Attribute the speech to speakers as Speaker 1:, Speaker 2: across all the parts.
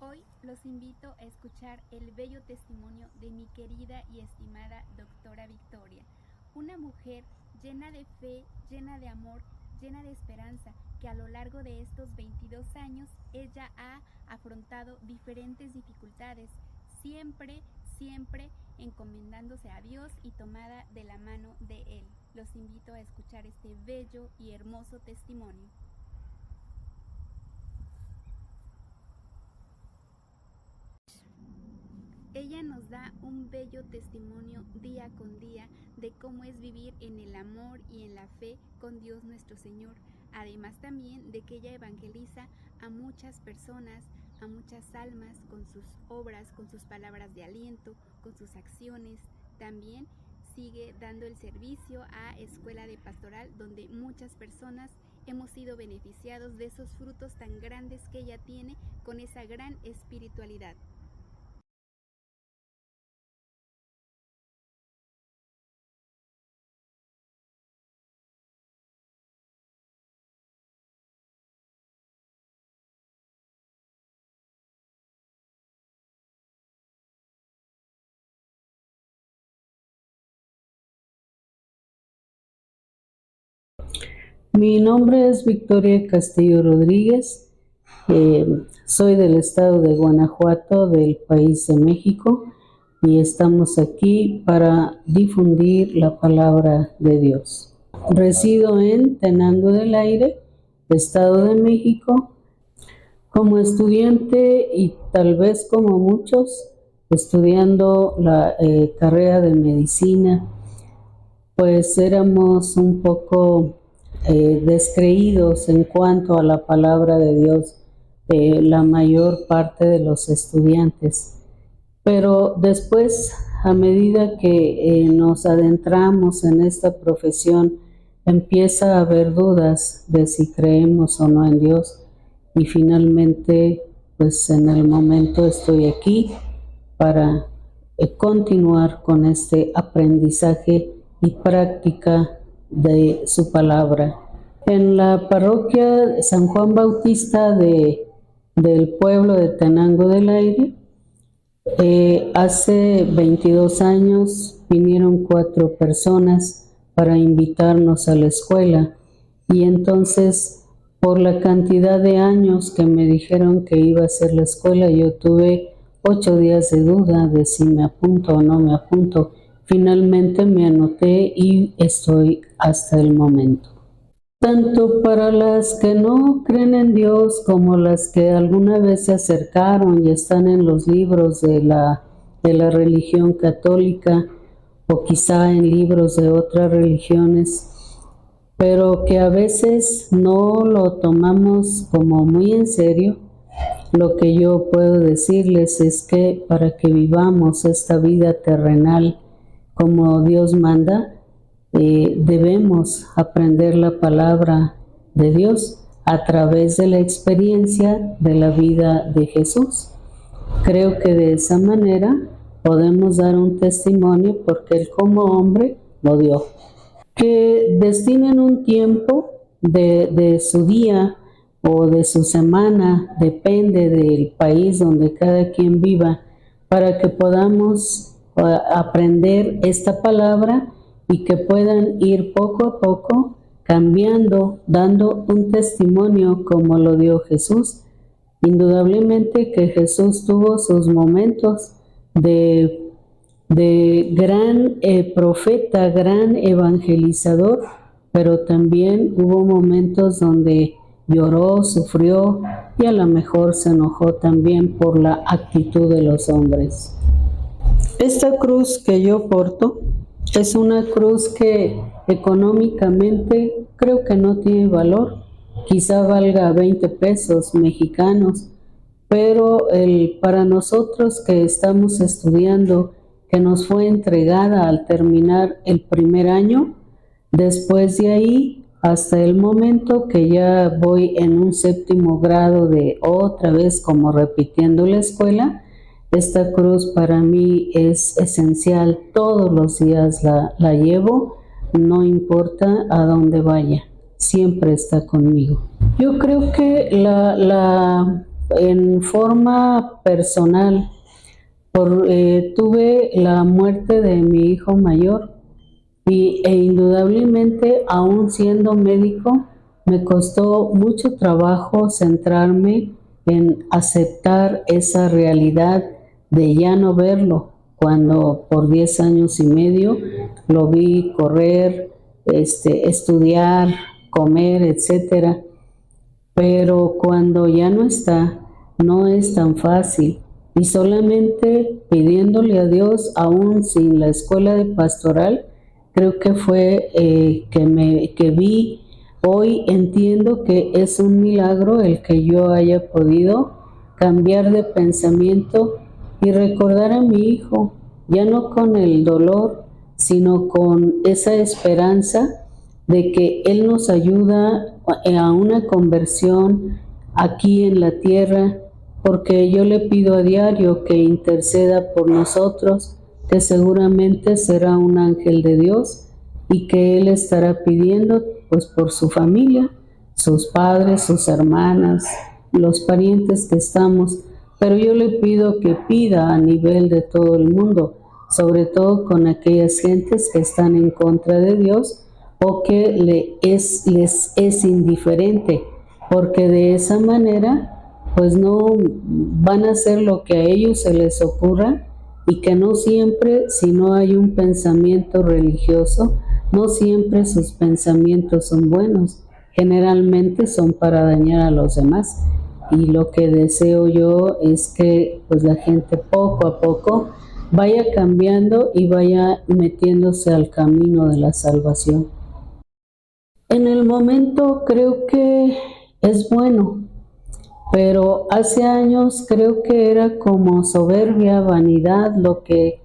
Speaker 1: Hoy los invito a escuchar el bello testimonio de mi querida y estimada doctora Victoria, una mujer llena de fe, llena de amor, llena de esperanza, que a lo largo de estos 22 años ella ha afrontado diferentes dificultades, siempre encomendándose a Dios y tomada de la mano de Él. Los invito a escuchar este bello y hermoso testimonio. Ella nos da un bello testimonio día con día de cómo es vivir en el amor y en la fe con Dios nuestro Señor. Además también de que ella evangeliza a muchas personas, a muchas almas con sus obras, con sus palabras de aliento, con sus acciones. También sigue dando el servicio a Escuela de Pastoral, donde muchas personas hemos sido beneficiados de esos frutos tan grandes que ella tiene con esa gran espiritualidad.
Speaker 2: Mi nombre es Victoria Castillo Rodríguez, soy del estado de Guanajuato, del país de México, y estamos aquí para difundir la palabra de Dios. Resido en Tenango del Aire, Estado de México. Como estudiante y tal vez como muchos, estudiando la carrera de medicina, pues éramos un poco descreídos en cuanto a la palabra de Dios, la mayor parte de los estudiantes. Pero después, a medida que nos adentramos en esta profesión, empieza a haber dudas de si creemos o no en Dios. Y finalmente, pues en el momento estoy aquí para continuar con este aprendizaje y práctica de su palabra. En la parroquia San Juan Bautista del pueblo de Tenango del Aire, hace 22 años vinieron 4 personas para invitarnos a la escuela, y entonces por la cantidad de años que me dijeron que iba a hacer la escuela, yo tuve 8 días de duda de si me apunto o no me apunto. Finalmente me anoté y estoy hasta el momento. Tanto para las que no creen en Dios como las que alguna vez se acercaron y están en los libros de la religión católica, o quizá en libros de otras religiones, pero que a veces no lo tomamos como muy en serio, lo que yo puedo decirles es que para que vivamos esta vida terrenal como Dios manda, debemos aprender la palabra de Dios a través de la experiencia de la vida de Jesús. Creo que de esa manera podemos dar un testimonio porque Él como hombre lo dio. Que destinen un tiempo de su día o de su semana, depende del país donde cada quien viva, para que podamos aprender esta palabra y que puedan ir poco a poco cambiando, dando un testimonio como lo dio Jesús. Indudablemente que Jesús tuvo sus momentos de gran profeta, gran evangelizador, pero también hubo momentos donde lloró, sufrió y a lo mejor se enojó también por la actitud de los hombres. Esta cruz que yo porto es una cruz que económicamente creo que no tiene valor, quizá valga 20 pesos mexicanos, pero para nosotros que estamos estudiando, que nos fue entregada al terminar el primer año, después de ahí hasta el momento que ya voy en un 7º grado de otra vez como repitiendo la escuela, esta cruz para mí es esencial, todos los días la llevo, no importa a dónde vaya, siempre está conmigo. Yo creo que la en forma personal, tuve la muerte de mi hijo mayor e indudablemente, aún siendo médico, me costó mucho trabajo centrarme en aceptar esa realidad de ya no verlo, cuando por 10 años y medio lo vi correr, estudiar, comer, etcétera. Pero cuando ya no está, no es tan fácil. Y solamente pidiéndole a Dios, aún sin la escuela de pastoral, creo que fue que vi, hoy entiendo que es un milagro el que yo haya podido cambiar de pensamiento y recordar a mi hijo, ya no con el dolor, sino con esa esperanza de que Él nos ayuda a una conversión aquí en la tierra, porque yo le pido a diario que interceda por nosotros, que seguramente será un ángel de Dios y que Él estará pidiendo pues por su familia, sus padres, sus hermanas, los parientes que estamos, pero yo le pido que pida a nivel de todo el mundo, sobre todo con aquellas gentes que están en contra de Dios o que les es indiferente, porque de esa manera pues no van a hacer lo que a ellos se les ocurra, y que no siempre, si no hay un pensamiento religioso, no siempre sus pensamientos son buenos, generalmente son para dañar a los demás. Y lo que deseo yo es que pues la gente poco a poco vaya cambiando y vaya metiéndose al camino de la salvación. En el momento creo que es bueno, pero hace años creo que era como soberbia, vanidad lo que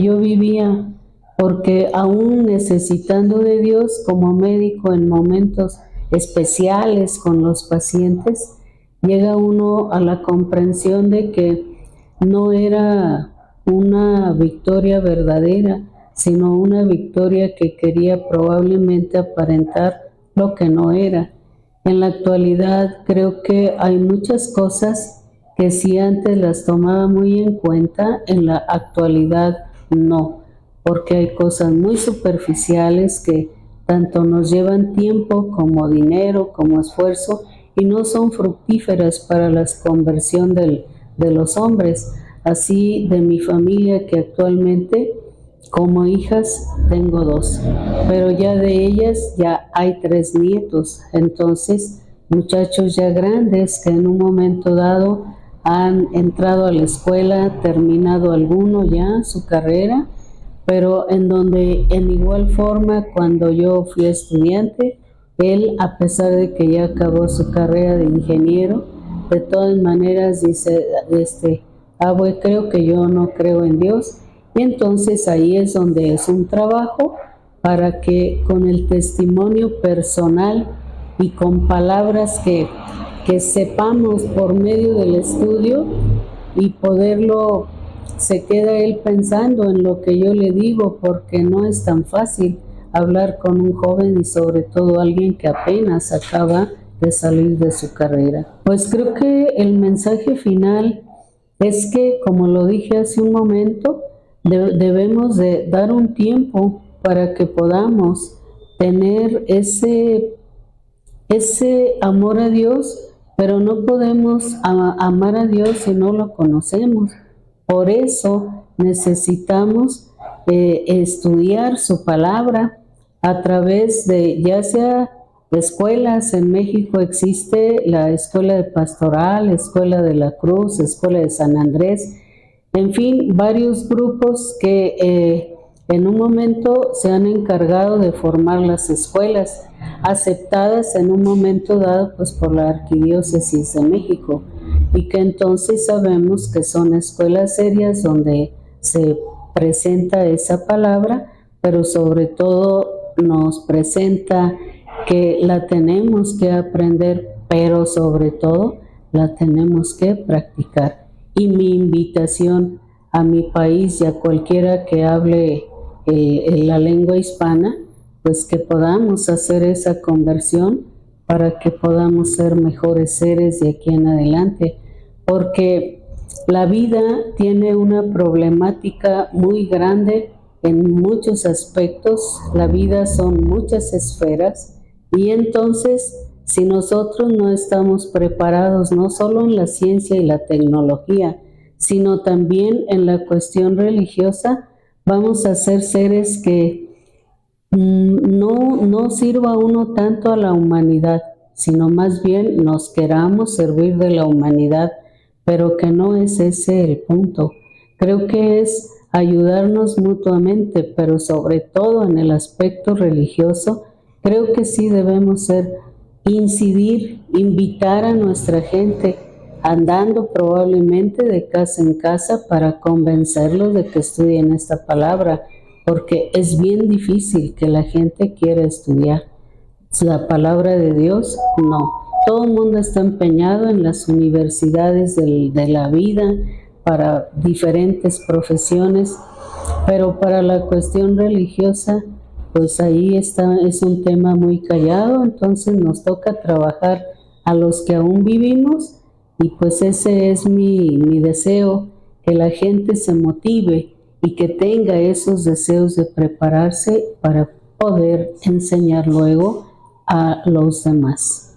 Speaker 2: yo vivía, porque aún necesitando de Dios como médico en momentos especiales con los pacientes, llega uno a la comprensión de que no era una victoria verdadera, sino una victoria que quería probablemente aparentar lo que no era. En la actualidad creo que hay muchas cosas que si antes las tomaba muy en cuenta, en la actualidad no, porque hay cosas muy superficiales que tanto nos llevan tiempo como dinero, como esfuerzo, y no son fructíferas para la conversión de los hombres. Así de mi familia, que actualmente como hijas tengo 2, pero ya de ellas ya hay 3 nietos, entonces muchachos ya grandes que en un momento dado han entrado a la escuela, terminado alguno ya su carrera, pero en donde en igual forma cuando yo fui estudiante, él, a pesar de que ya acabó su carrera de ingeniero, de todas maneras dice, creo que yo no creo en Dios. Y entonces ahí es donde es un trabajo para que con el testimonio personal y con palabras que sepamos por medio del estudio y poderlo, se queda él pensando en lo que yo le digo, porque no es tan fácil hablar con un joven y sobre todo alguien que apenas acaba de salir de su carrera. Pues creo que el mensaje final es que, como lo dije hace un momento, debemos de dar un tiempo para que podamos tener ese amor a Dios, pero no podemos amar a Dios si no lo conocemos. Por eso necesitamos estudiar su palabra a través de, ya sea escuelas. En México existe la Escuela de Pastoral, Escuela de la Cruz, Escuela de San Andrés, en fin, varios grupos que en un momento se han encargado de formar las escuelas, aceptadas en un momento dado pues por la Arquidiócesis de México, y que entonces sabemos que son escuelas serias donde se presenta esa palabra, pero sobre todo nos presenta que la tenemos que aprender, pero sobre todo la tenemos que practicar. Y mi invitación a mi país y a cualquiera que hable la lengua hispana, pues que podamos hacer esa conversión para que podamos ser mejores seres de aquí en adelante, porque la vida tiene una problemática muy grande en muchos aspectos. La vida son muchas esferas y entonces si nosotros no estamos preparados, no solo en la ciencia y la tecnología, sino también en la cuestión religiosa, vamos a ser seres que no sirva uno tanto a la humanidad, sino más bien nos queramos servir de la humanidad, pero que no es ese el punto. Creo que es ayudarnos mutuamente, pero sobre todo en el aspecto religioso, creo que sí debemos incidir, invitar a nuestra gente, andando probablemente de casa en casa para convencerlos de que estudien esta palabra, porque es bien difícil que la gente quiera estudiar la palabra de Dios. No, todo el mundo está empeñado en las universidades de la vida para diferentes profesiones, pero para la cuestión religiosa, pues ahí está, es un tema muy callado. Entonces nos toca trabajar a los que aún vivimos, y pues ese es mi deseo, que la gente se motive y que tenga esos deseos de prepararse para poder enseñar luego a los demás.